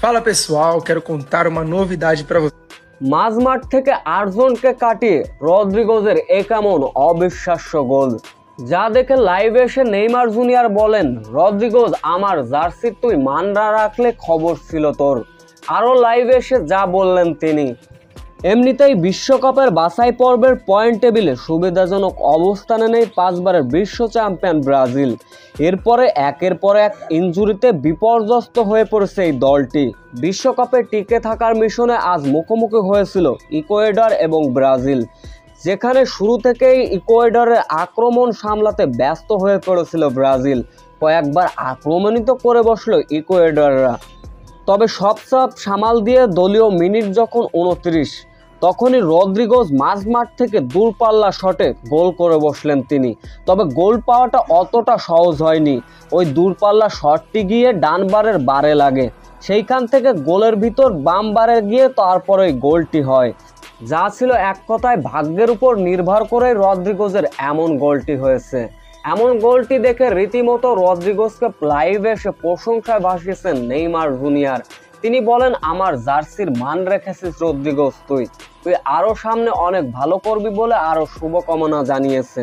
Fala pessoal, quero contar uma novidade para vocês. মাঝমাঠ থেকে ৮ জনকে কাটিয়ে রদ্রিগোজের এ কেমন অবিশ্বাস্য গোল, যা দেখে লাইভে এসে নেইমার জুনিয়র বলেন, রদ্রিগোজ আমার জার্সি তুই মান না রাখলে খবর ছিল তোর। আরও লাইভে এসে যা বললেন তিনি। এমনিতেই বিশ্বকাপের বাছাই পর্বের পয়েন্ট টেবিলে সুবিধাজনক অবস্থানে নেই 5 বারের বিশ্ব চ্যাম্পিয়ন ব্রাজিল। এরপরে একের পর এক ইনজুরিতে বিপর্যস্ত হয়ে পড়েছে এই দলটি। বিশ্বকাপে টিকে থাকার মিশনে আজ মুখোমুখি হয়েছিল ইকুয়েডর এবং ব্রাজিল, যেখানে শুরু থেকেই ইকুয়েডরের আক্রমণ সামলাতে ব্যস্ত হয়ে পড়েছিল ব্রাজিল। কয়েকবার আক্রমণিত করে বসলো ইকুয়েডররা। তবে সব চাপ সামাল দিয়ে দলীয় মিনিট যখন 29, তখনই রদ্রিগোজ মাঝমাঠ থেকে দূরপাল্লা শটে গোল করে বসলেন তিনি। তবে গোল পাওয়াটা অতটা সহজ হয়নি। ওই দূরপাল্লা শটটি গিয়ে ডান বারের বারে লাগে, সেইখান থেকে গোলের ভিতর বাম বারে গিয়ে তারপরে গোলটি হয়, যা ছিল এক কথায় ভাগ্যের উপর নির্ভর করে রদ্রিগোজের এমন গোলটি হয়েছে। এমন গোলটি দেখে রীতিমতো রদ্রিগোজকে লাইভে এসে প্রশংসায় ভাসিয়েছেন নেইমার জুনিয়র। তিনি বলেন, আমার জার্সির মান রেখেছিস রদ্রিগোজ, তুই আরও সামনে অনেক ভালো করবি বলে আরও শুভকামনা জানিয়েছে।